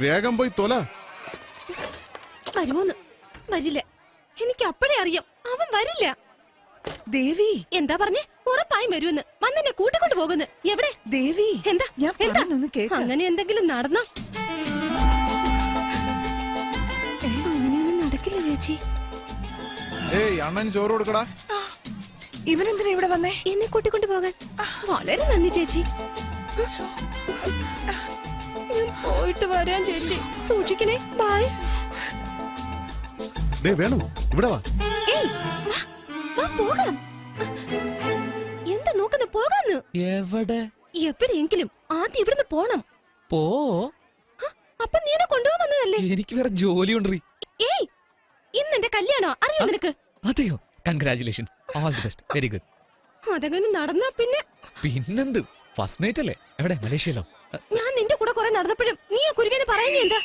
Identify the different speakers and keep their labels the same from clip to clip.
Speaker 1: വേഗം പോയി തൊല.
Speaker 2: വരുമോന്ന്? വരില്ല. എനിക്ക് അപ്പഴേ അറിയാം അവൻ വരില്ല.
Speaker 3: ദേവി
Speaker 2: എന്താ പറഞ്ഞേ? ഉറപ്പായും വരുമെന്ന്. വന്നെന്നെ കൂട്ടിക്കൊണ്ട് പോകുന്നു. എവിടെ
Speaker 3: ദേവി?
Speaker 2: എന്താ
Speaker 3: ഞാൻ
Speaker 2: എന്താ
Speaker 3: കേക്ക്.
Speaker 2: അങ്ങനെ എന്തെങ്കിലും നടന്നോ? അങ്ങനെയൊന്നും നടക്കില്ല ചേച്ചി.
Speaker 4: അണ്ണന് ചോറ് കൊടുക്കടാ.
Speaker 3: ഇവനെന്തിനാ ഇവിടെ വന്നേ?
Speaker 2: എന്നെ കൂട്ടിക്കൊണ്ട് പോകാൻ. വളരെ നന്ദി ചേച്ചി. ഞാൻ പോയിട്ട് വരാൻ ചേച്ചി. സൂക്ഷിക്കണേ. ബൈ.
Speaker 1: വേണു ഇവിടെ വാ.
Speaker 2: വാ പോകാം. എന്താ നോക്കുന്ന? പോകാന്ന്.
Speaker 5: എവിടെ?
Speaker 2: എവിടെയെങ്കിലും ആദ്യം ഇവിടുന്ന് പോണം.
Speaker 5: പോ.
Speaker 2: അപ്പൊ നീ എന്നെ കൊണ്ടുപോകാൻ വന്നതല്ലേ?
Speaker 5: എനിക്ക് വേറെ ജോലി ഉണ്ട്.
Speaker 2: ഏയ്, ഇന്ന് എന്റെ കല്യാണോ? അറിയോ നിനക്ക്?
Speaker 5: അതെയോ? Congratulations. All the best. Very good.
Speaker 2: അതങ്ങനെ നടന്നാ
Speaker 5: പിന്നെന്ത്? ഫസ്റ്റ് നൈറ്റ് അല്ലേ? എവിടെ? മലേഷ്യയിലോ?
Speaker 2: ഞാൻ നിന്റെ കൂടെ കുറെ നടന്നപ്പോഴും നീ ആ കുരുവിനെ പറയുന്നേ എന്താ?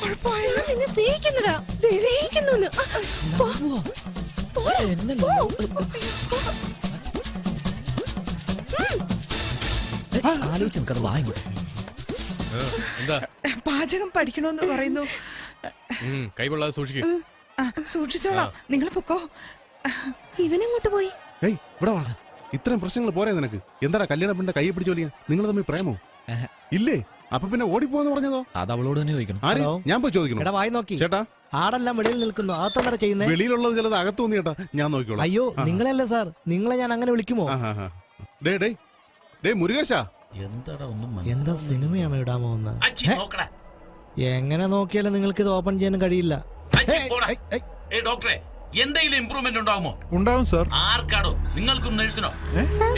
Speaker 2: ഞാൻ നിന്നെ സ്നേഹിക്കുന്നതാ. സ്നേഹിക്കുന്നു.
Speaker 5: ആലോചിച്ച് നമുക്കത് വാങ്ങിക്കോട്ടെ.
Speaker 3: പാചകം പഠിക്കണോന്ന് പറയുന്നു.
Speaker 1: കൈകൊള്ളാതെ സൂക്ഷിക്കും.
Speaker 3: സൂക്ഷിച്ചോളാം. നിങ്ങൾ പൊക്കോ.
Speaker 2: ഇവനെങ്ങോട്ട് പോയി?
Speaker 1: ഇവിടെ വാ. ഇത്രയും പ്രശ്നങ്ങൾ പോരെ നിനക്ക്? എന്താ കല്യാണ പെണ്ണിന്റെ കൈ പിടിച്ചു വലിയ? നിങ്ങൾ തമ്മിൽ പ്രേമോ? ഇല്ലേ? അപ്പൊ പിന്നെ ഓടിപ്പോന്ന് പറഞ്ഞതോ?
Speaker 5: അത് അവളോട് തന്നെ ചോദിക്കണം.
Speaker 1: ഞാൻ പോയി ചോദിക്കണം.
Speaker 6: വായി നോക്കി
Speaker 1: ചേട്ടാ,
Speaker 6: ആടെല്ലാം വെളിയിൽ നിൽക്കുന്നു. അകത്തെന്താ ചെയ്യുന്നത്?
Speaker 1: വെളിയിലുള്ളത് ചിലത് അകത്ത് വന്നു ചേട്ടാ. ഞാൻ നോക്കിക്കോളാം.
Speaker 6: അയ്യോ, നിങ്ങളല്ലേ സാർ? നിങ്ങളെ ഞാൻ അങ്ങനെ വിളിക്കുമോ?
Speaker 1: മുരുകേശ,
Speaker 6: എന്താ സിനിമയാണ് ഇടാമോ എന്ന്? എങ്ങനെ നോക്കിയാലും നിങ്ങൾക്ക് ഇത് ഓപ്പൺ ചെയ്യാൻ കഴിയില്ല.
Speaker 7: ഡോക്ടറെ, എന്തെങ്കിലും ഇംപ്രൂവ്മെന്റ് ഉണ്ടാവുമോ?
Speaker 4: ഉണ്ടാവും സാർ.
Speaker 7: ആർക്കാടോ? നിങ്ങൾക്കും നഴ്സിനോ?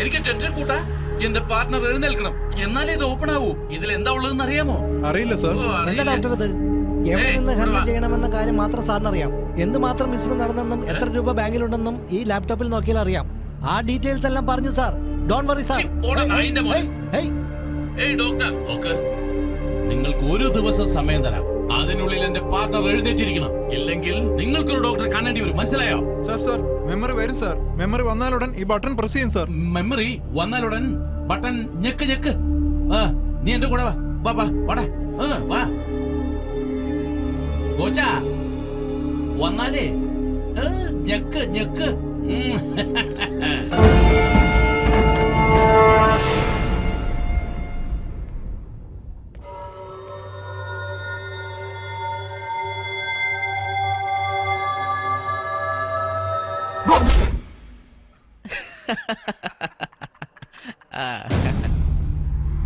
Speaker 7: എനിക്ക് ടെൻഷൻ കൂട്ടാ. എന്റെ പാർട്ട്ണർ എഴുന്നേൽക്കണം, എന്നാലേ ഇത് ഓപ്പൺ ആവൂ. ഇതിൽ എന്താ ഉള്ളതെന്ന് അറിയാമോ?
Speaker 4: അറിയില്ല സാർ.
Speaker 6: എന്താ ഡോക്ടർ ഇത്? എവിടെ നിന്ന് ഹാൻഡിൽ ചെയ്യണമെന്ന കാര്യം മാത്രം സാറിന് അറിയാം. എന്തുമാത്രം ബിസിനസ് നടന്നെന്നും എത്ര രൂപ ബാങ്കിലുണ്ടെന്നും ഈ ലാപ്ടോപ്പിൽ നോക്കിയാൽ അറിയാം. ആ ഡീറ്റെയിൽസ് എല്ലാം പറഞ്ഞു sir. Don't worry sir.
Speaker 7: Doctor, നിങ്ങൾക്ക് ഒരു ദിവസം സമയം തരാം. അതിനുള്ളിൽ എന്റെ പാർട്ണർ എഴുന്നേറ്റിരിക്കണം. ഇല്ലെങ്കിൽ നിങ്ങൾക്കൊരു ഡോക്ടറെ കാണേണ്ടി വരും. മനസ്സിലായോ?
Speaker 4: സാർ മെമ്മറി വരും സാർ. മെമ്മറി വന്നാലുടൻ ഈ ബട്ടൺ പ്രസ് ചെയ്യും സാർ.
Speaker 7: മെമ്മറി വന്നാലുടൻ ബട്ടൺ ഞെക്ക്. നീ എന്റെ കൂടെ വാടാ. വാ കോച്ചാ, വന്നാലേ ഞെക്ക്.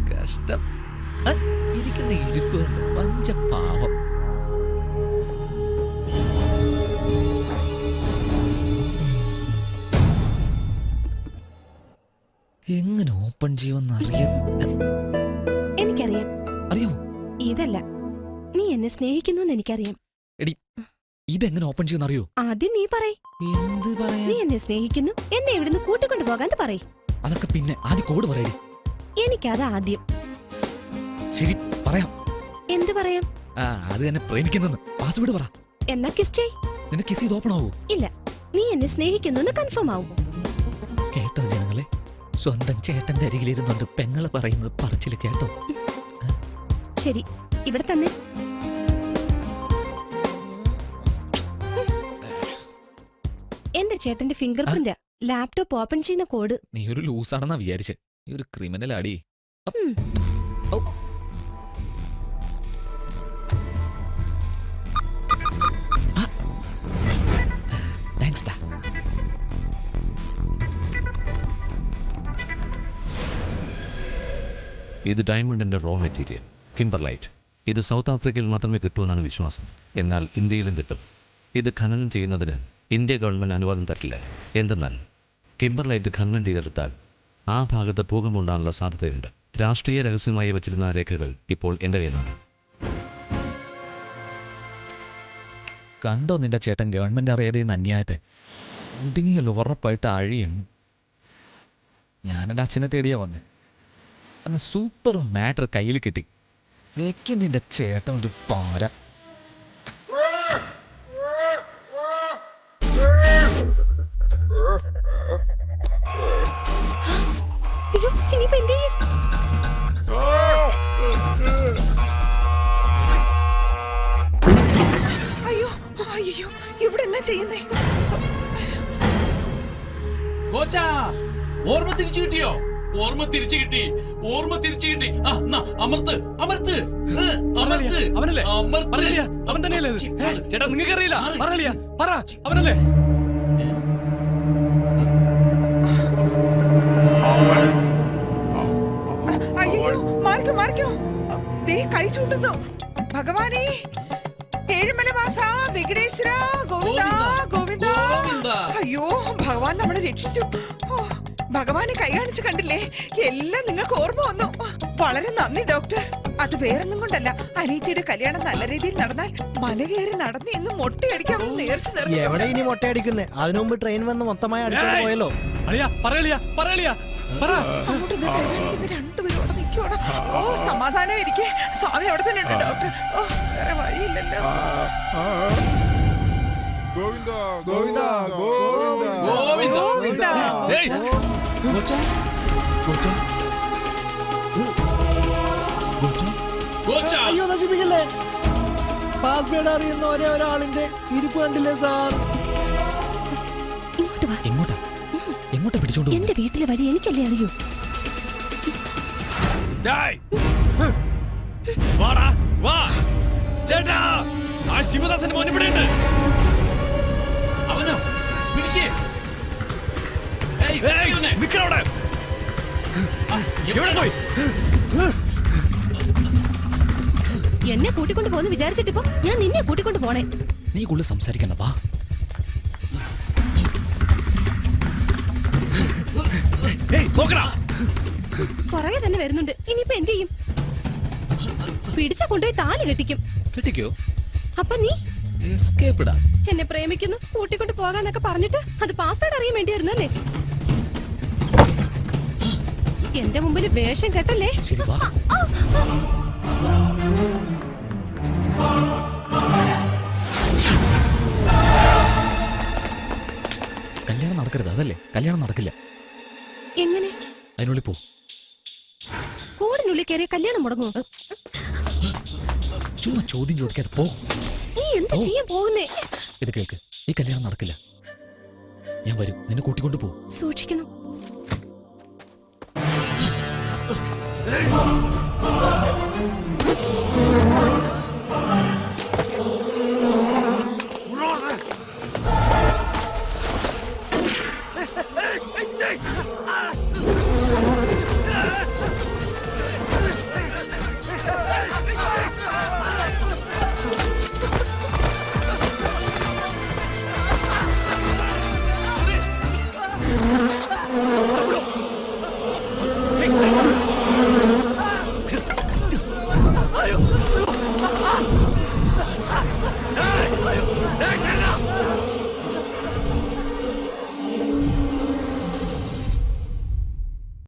Speaker 5: കഷ്ടം. ഇരിക്കുന്ന ഇരിപ്പ് കൊണ്ട് പഞ്ച പാവം. എങ്ങനെ ഓപ്പൺ ചെയ്യുമെന്ന്
Speaker 2: എനിക്കറിയാം.
Speaker 5: അറിയാമോ?
Speaker 2: ഇതല്ല, നീ എന്നെ സ്നേഹിക്കുന്നു എനിക്കറിയാം.
Speaker 5: എടി, ഇതെങ്ങനെ ഓപ്പൺ ചെയ്യുമെന്ന് അറിയോ?
Speaker 2: ആദ്യം നീ പറയ്.
Speaker 5: എന്ത് പറയാ?
Speaker 2: നീ എന്നെ സ്നേഹിക്കുന്നു, എന്നെ ഇവിടുന്ന് കൂട്ടിക്കൊണ്ടു പോകാൻ പറയ്.
Speaker 5: അതൊക്കെ പിന്നെ ആദ്യം കോഡ് പറയടി.
Speaker 2: എനിക്കത് ആദ്യം.
Speaker 5: ശരി, പറയാം.
Speaker 2: എന്ത് പറയാം?
Speaker 5: അത് എന്നെ പ്രേമിക്കുന്നെന്ന് പാസ്വേഡ് പറ.
Speaker 2: എന്നാ കിസ് ചെയ്.
Speaker 5: നിന്നെ കിസ് ചെയ്ത് ഓപ്പൺ ആവൂ?
Speaker 2: ഇല്ല, നീ എന്നെ സ്നേഹിക്കുന്നു കൺഫേം ആവും.
Speaker 5: കേട്ടോ ജനങ്ങളെ, സ്വന്തം ചേട്ടന്റെ അരികിലിരുന്നുണ്ട് പെങ്ങള് പറയുന്നത് പറച്ചില് കേട്ടോ?
Speaker 2: ശരി, ഇവിടെ തന്നെ. എന്റെ ചേട്ടന്റെ ഫിംഗർ പ്രിന്റ് ലാപ്ടോപ്പ് ഓപ്പൺ ചെയ്യുന്ന കോഡ്.
Speaker 5: നീ ഒരു ലൂസാണെന്നാ വിചാരിച്ച്. നീ ഒരു ക്രിമിനൽ ആടി. താങ്ക്സ് ഡാ.
Speaker 8: ഇത് ഡയമണ്ടിന്റെ റോ മെറ്റീരിയൽ കിംബർലൈറ്റ്. ഇത് സൗത്ത് ആഫ്രിക്കയിൽ മാത്രമേ കിട്ടുമെന്നാണ് വിശ്വാസം. എന്നാൽ ഇന്ത്യയിലും കിട്ടും. ഇത് ഖനനം ചെയ്യുന്നതിന് ഇന്ത്യ ഗവൺമെൻറ് അനുവാദം തരില്ല. എന്തെന്നാൽ കിംബർലൈറ്റ് ഖനനം ചെയ്തെടുത്താൽ ആ ഭാഗത്ത് ഭൂകമ്പമുണ്ടാകാനുള്ള സാധ്യതയുണ്ട്. രാഷ്ട്രീയ രഹസ്യമായി വച്ചിരുന്ന രേഖകൾ ഇപ്പോൾ എൻ്റെ കയ്യിലാണ്.
Speaker 5: കണ്ടോ നിന്റെ ചേട്ടൻ ഗവൺമെന്റ് അറിയാതെ അന്യായത്തെ? മുടിങ്ങിയല്ലോ, ഉറപ്പായിട്ട് അഴിയും. ഞാനെൻ്റെ അച്ഛനെ തേടിയാ വന്നേ. അങ്ങ് സൂപ്പർ മാറ്റർ കയ്യിൽ കിട്ടി. വെക്കും നിന്റെ ചേട്ടൻ ഒരു പാര.
Speaker 2: അയ്യോ, ഇനിയിപ്പോ എന്ത് ചെയ്യും?
Speaker 7: കോച്ചാ ഓർമ്മ തിരിച്ചു കിട്ടിയോ? ഓർമ്മ തിരിച്ചു കിട്ടി, ഓർമ്മ തിരിച്ചു കിട്ടി. ആ, എന്നാ, അമർത്ത്, അമർത്ത്, അമർത്ത്,
Speaker 9: അവനല്ലേ?
Speaker 7: അമർത്ത്.
Speaker 9: പറഞ്ഞില്ല, അവൻ തന്നെയല്ലേ ഇത്? ചേട്ടാ നിങ്ങൾക്ക് അറിയില്ല, പറയലിയ, പറ, അവനല്ലേ?
Speaker 3: അയ്യോ മാറിക്കോ മാറിക്കോ. ദേ കൈ ചൂണ്ടുന്നു. ഭഗവാനേ, ഏഴുമലവാസ വെങ്കടേശ്വര ഗോവിന്ദ ഗോവിന്ദ.
Speaker 7: ഗോവിന്ദ.
Speaker 3: അയ്യോ ഭഗവാൻ നമ്മളെ രക്ഷിച്ചു. ഓ, ഭഗവാനെ കൈ കാണിച്ച് കണ്ടില്ലേ? എല്ലാം നിങ്ങൾക്ക് ഓർമ്മ വന്നു. വളരെ നന്ദി ഡോക്ടർ. അത് വേറൊന്നും കൊണ്ടല്ല, അനീത്തിയുടെ കല്യാണം നല്ല രീതിയിൽ നടന്നാൽ മല കയറി നടന്ന് ഇന്ന് മൊട്ടയടിക്കാമെന്ന് നേർച്ച
Speaker 6: എവിടെ
Speaker 3: നേർന്നു.
Speaker 6: ഇനി മൊട്ടയടിക്കുന്നേ? അതിനു മുമ്പ് ട്രെയിൻ വന്ന് മൊത്തമായി അടിച്ചോണ്ട് പോയല്ലോ.
Speaker 9: അളിയാ, പറയലിയ, പറയലിയ, പറ.
Speaker 3: അങ്ങോട്ട് ഇത് കൈ കാണിക്കുന്ന രണ്ടുപേരും അവിടെ നിൽക്കുവാണ്. ഓ സമാധാനം ഇരിക്കെ, സ്വാമി അവിടെ തന്നെ ഉണ്ട് ഡോക്ടർ. ഓ വേറെ വഴിയില്ലല്ലോ.
Speaker 4: ഗോവിന്ദ ഗോവിന്ദ ഗോവിന്ദ
Speaker 7: ഗോവിന്ദ.
Speaker 9: ഏയ്,
Speaker 7: കോച്ചാ, കോച്ചാ, കോച്ചാ, കോച്ചാ.
Speaker 6: അയ്യോ നശിപ്പിക്കല്ലേ. പാസ്വേഡ് അറിയുന്ന ഒരേ ഒരാളിന്റെ ഇരിപ്പ് കണ്ടില്ലേ സാർ?
Speaker 2: ഇങ്ങോട്ട് വാ.
Speaker 5: എങ്ങോട്ടാ എങ്ങോട്ടാ പിടിച്ചോണ്ട് പോകുന്നത്?
Speaker 2: എന്റെ വീട്ടിലെ വഴി എനിക്കല്ലേ അറിയൂ.
Speaker 9: ഡേയ്. വാടാ, വാ. ചേട്ടാ, ആ ശിവദാസന്റെ മോൻ ഇവിടെ ഉണ്ട്.
Speaker 7: അവനോ? പിടിക്ക്. ഏയ്,
Speaker 9: ഏയ്,
Speaker 7: ഇവനെ.
Speaker 9: നിക്കവിടെ. എവിടെ പോയി?
Speaker 2: എന്നെ കൂട്ടിക്കൊണ്ട് പോകുന്നു വിചാരിച്ചിട്ടിപ്പോ ഞാൻ നിന്നെ കൂട്ടിക്കൊണ്ട് പോണേ.
Speaker 5: നീ കൂടുതൽ സംസാരിക്കണ്ട, വാ.
Speaker 9: ഏയ്, നോക്കടാ.
Speaker 2: പുറകെ തന്നെ വരുന്നുണ്ട്. ഇനിയിപ്പോ എന്ത് ചെയ്യും? പിടിച്ച കൊണ്ടുപോയി താലി കെട്ടിക്കും.
Speaker 5: കിട്ടിക്കോ?
Speaker 2: അപ്പൊ നീ
Speaker 5: എസ്കേപ്പ് ഇടാ.
Speaker 2: എന്നെ പ്രേമിക്കുന്നു, കൂട്ടിക്കൊണ്ട് പോകാന്നൊക്കെ പറഞ്ഞിട്ട് അത് പാസ്വേഡ് അറിയാൻ വേണ്ടിയായിരുന്നല്ലേ? എന്റെ മുമ്പിൽ വേഷം കെട്ടല്ലേ?
Speaker 5: ശരി, വാ. കല്യാണം നടക്കരുത്, അതല്ലേ? കല്യാണം നടക്കില്ല.
Speaker 2: എങ്ങനെ?
Speaker 5: അതിനുള്ളിൽ പോ.
Speaker 2: കൂടിനുള്ളിൽ കയറിയ കല്യാണം മുടങ്ങുമോ?
Speaker 5: ചുമ്മാ ചോദ്യം ചോദിക്കാതെ പോ.
Speaker 2: നീ എന്താ ചെയ്യാൻ പോകുന്നേ?
Speaker 5: ഇത് കേൾക്ക്, ഈ കല്യാണം നടക്കില്ല. ഞാൻ വരും, നിന്നെ കൂട്ടിക്കൊണ്ട് പോ.
Speaker 2: സൂക്ഷിക്കണം.
Speaker 9: ഏയ്.